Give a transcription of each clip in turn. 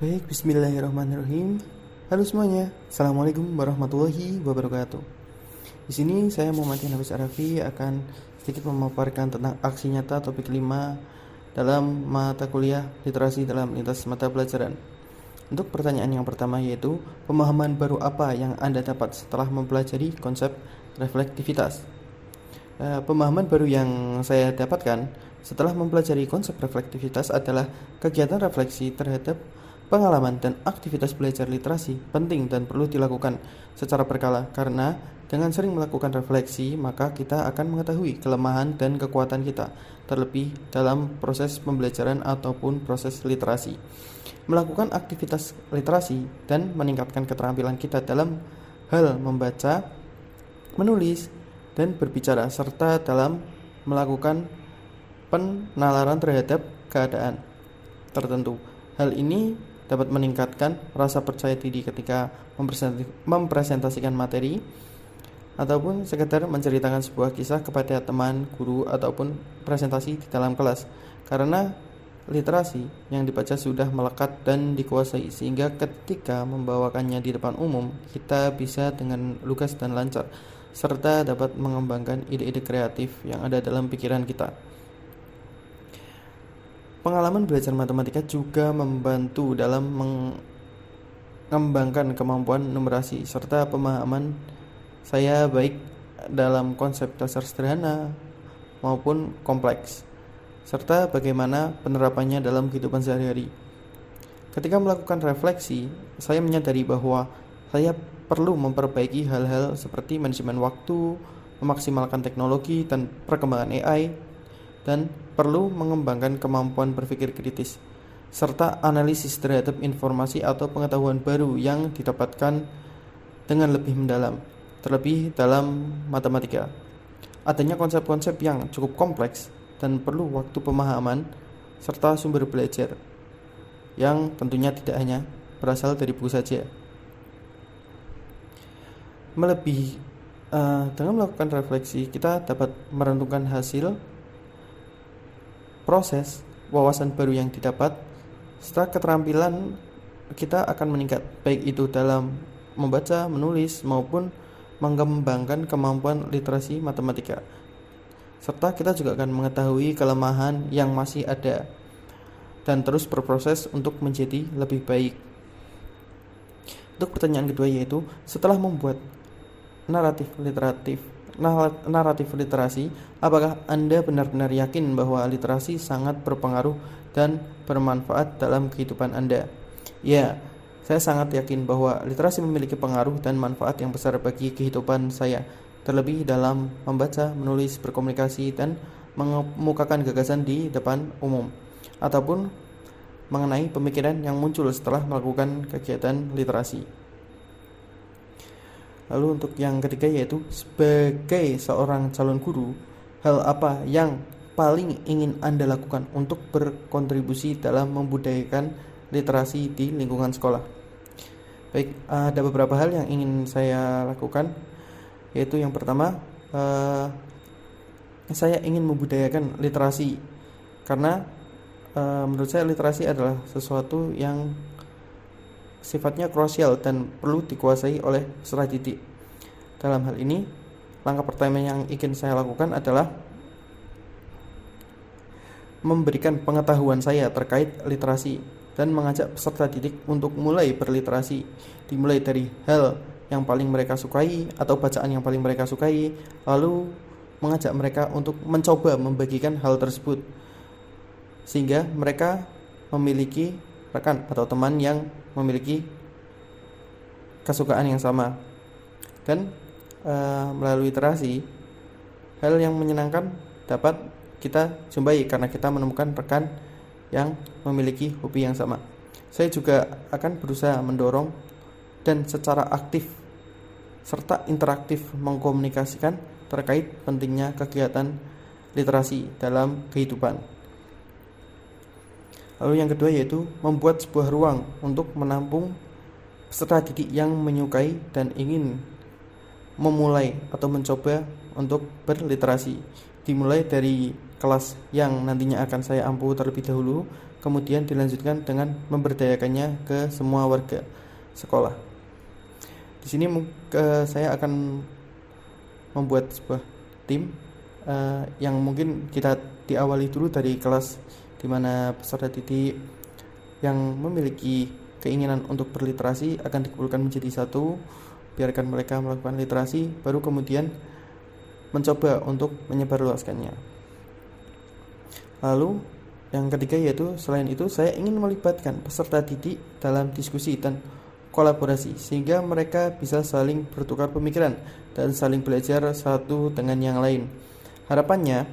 Baik, bismillahirrahmanirrahim. Halo semuanya, assalamualaikum warahmatullahi wabarakatuh. Di sini saya Muhammad Hafiz Arafi akan sedikit memaparkan tentang aksi nyata topik 5 dalam mata kuliah literasi dalam lintas mata pelajaran. Untuk pertanyaan yang pertama yaitu, pemahaman baru apa yang Anda dapat setelah mempelajari konsep reflektivitas? Pemahaman baru yang saya dapatkan setelah mempelajari konsep reflektivitas adalah kegiatan refleksi terhadap pengalaman dan aktivitas belajar literasi penting dan perlu dilakukan secara berkala, karena dengan sering melakukan refleksi maka kita akan mengetahui kelemahan dan kekuatan kita, terlebih dalam proses pembelajaran ataupun proses literasi. Melakukan aktivitas literasi dan meningkatkan keterampilan kita dalam hal membaca, menulis, dan berbicara, serta dalam melakukan penalaran terhadap keadaan tertentu. Hal ini dapat meningkatkan rasa percaya diri ketika mempresentasikan materi ataupun sekedar menceritakan sebuah kisah kepada teman, guru, ataupun presentasi di dalam kelas, karena literasi yang dibaca sudah melekat dan dikuasai, sehingga ketika membawakannya di depan umum kita bisa dengan lugas dan lancar, serta dapat mengembangkan ide-ide kreatif yang ada dalam pikiran kita. Pengalaman belajar matematika juga membantu dalam mengembangkan kemampuan numerasi serta pemahaman saya baik dalam konsep dasar sederhana maupun kompleks, serta bagaimana penerapannya dalam kehidupan sehari-hari. Ketika melakukan refleksi, saya menyadari bahwa saya perlu memperbaiki hal-hal seperti manajemen waktu, memaksimalkan teknologi dan perkembangan AI, dan perlu mengembangkan kemampuan berpikir kritis, serta analisis terhadap informasi atau pengetahuan baru yang didapatkan dengan lebih mendalam, terlebih dalam matematika. Adanya konsep-konsep yang cukup kompleks dan perlu waktu pemahaman, serta sumber belajar, yang tentunya tidak hanya berasal dari buku saja. Dengan melakukan refleksi, kita dapat merenungkan hasil proses wawasan baru yang didapat, setelah keterampilan kita akan meningkat, baik itu dalam membaca, menulis, maupun mengembangkan kemampuan literasi matematika, serta kita juga akan mengetahui kelemahan yang masih ada dan terus berproses untuk menjadi lebih baik. Untuk pertanyaan kedua yaitu, setelah membuat naratif literasi, apakah Anda benar-benar yakin bahwa literasi sangat berpengaruh dan bermanfaat dalam kehidupan Anda? Ya, saya sangat yakin bahwa literasi memiliki pengaruh dan manfaat yang besar bagi kehidupan saya, terlebih dalam membaca, menulis, berkomunikasi, dan mengemukakan gagasan di depan umum, ataupun mengenai pemikiran yang muncul setelah melakukan kegiatan literasi. Lalu untuk yang ketiga yaitu, sebagai seorang calon guru, hal apa yang paling ingin Anda lakukan untuk berkontribusi dalam membudayakan literasi di lingkungan sekolah? Baik, ada beberapa hal yang ingin saya lakukan, yaitu yang pertama, saya ingin membudayakan literasi, karena menurut saya literasi adalah sesuatu yang sifatnya krusial dan perlu dikuasai oleh peserta didik. Dalam hal ini, langkah pertama yang ingin saya lakukan adalah memberikan pengetahuan saya terkait literasi dan mengajak peserta didik untuk mulai berliterasi, dimulai dari hal yang paling mereka sukai atau bacaan yang paling mereka sukai, lalu mengajak mereka untuk mencoba membagikan hal tersebut, sehingga mereka memiliki rekan atau teman yang memiliki kesukaan yang sama. Dan melalui literasi, hal yang menyenangkan dapat kita jumpai karena kita menemukan rekan yang memiliki hobi yang sama. Saya juga akan berusaha mendorong dan secara aktif serta interaktif mengkomunikasikan terkait pentingnya kegiatan literasi dalam kehidupan. Lalu yang kedua yaitu membuat sebuah ruang untuk menampung peserta didik yang menyukai dan ingin memulai atau mencoba untuk berliterasi, dimulai dari kelas yang nantinya akan saya ampu terlebih dahulu, kemudian dilanjutkan dengan memberdayakannya ke semua warga sekolah. Di sini saya akan membuat sebuah tim yang mungkin kita diawali dulu dari kelas di mana peserta didik yang memiliki keinginan untuk berliterasi akan dikumpulkan menjadi satu, biarkan mereka melakukan literasi, baru kemudian mencoba untuk menyebarluaskannya. Lalu yang ketiga yaitu selain itu saya ingin melibatkan peserta didik dalam diskusi dan kolaborasi sehingga mereka bisa saling bertukar pemikiran dan saling belajar satu dengan yang lain. Harapannya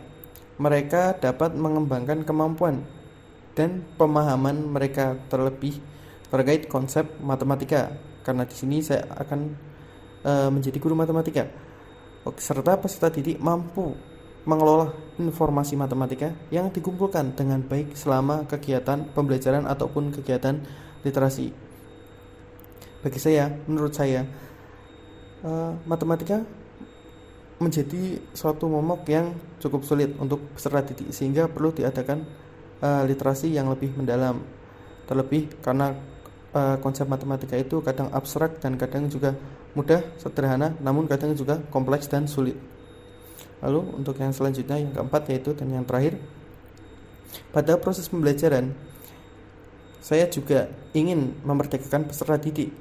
mereka dapat mengembangkan kemampuan dan pemahaman mereka terlebih terkait konsep matematika, karena di sini saya akan menjadi guru matematika. Serta peserta didik mampu mengelola informasi matematika yang dikumpulkan dengan baik selama kegiatan pembelajaran ataupun kegiatan literasi. Bagi saya, menurut saya, matematika menjadi suatu momok yang cukup sulit untuk peserta didik sehingga perlu diadakan literasi yang lebih mendalam. Terlebih karena konsep matematika itu kadang abstrak dan kadang juga mudah, sederhana, namun kadang juga kompleks dan sulit. Lalu untuk yang selanjutnya, yang keempat yaitu dan yang terakhir, pada proses pembelajaran saya juga ingin memerdekakan peserta didik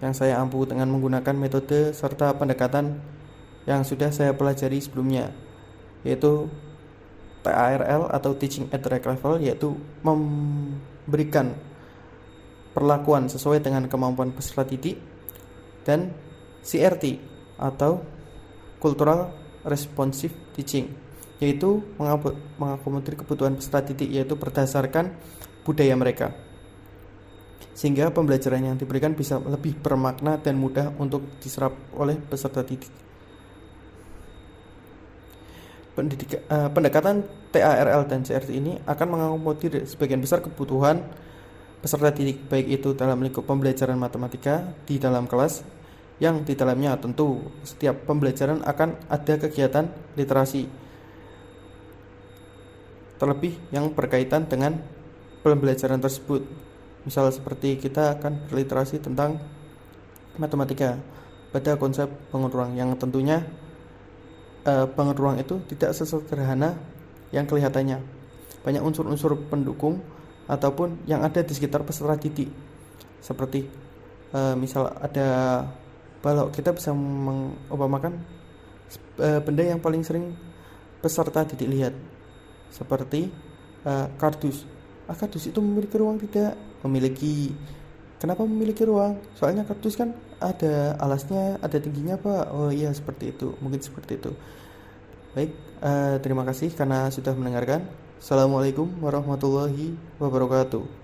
yang saya ampu dengan menggunakan metode serta pendekatan yang sudah saya pelajari sebelumnya, yaitu TARL atau Teaching at the Right Level, yaitu memberikan perlakuan sesuai dengan kemampuan peserta didik, dan CRT atau Cultural Responsive Teaching, yaitu mengakomodir kebutuhan peserta didik yaitu berdasarkan budaya mereka, sehingga pembelajaran yang diberikan bisa lebih bermakna dan mudah untuk diserap oleh peserta didik. Pendekatan TARL dan CRT ini akan mengakomodir sebagian besar kebutuhan peserta didik, baik itu dalam lingkup pembelajaran matematika di dalam kelas, yang di dalamnya tentu setiap pembelajaran akan ada kegiatan literasi, terlebih yang berkaitan dengan pembelajaran tersebut. Misal seperti kita akan berliterasi tentang matematika pada konsep bangun ruang, yang tentunya bangun ruang itu tidak sesederhana yang kelihatannya. Banyak unsur-unsur pendukung ataupun yang ada di sekitar peserta didik. Seperti misal ada balok, kita bisa mengumpamakan benda yang paling sering peserta didik lihat, seperti kardus. Kardus itu memiliki ruang? Tidak memiliki. Kenapa memiliki ruang? Soalnya kardus kan ada alasnya, ada tingginya, Pak. Oh iya, seperti itu. Mungkin seperti itu. Baik, terima kasih karena sudah mendengarkan. Assalamualaikum warahmatullahi wabarakatuh.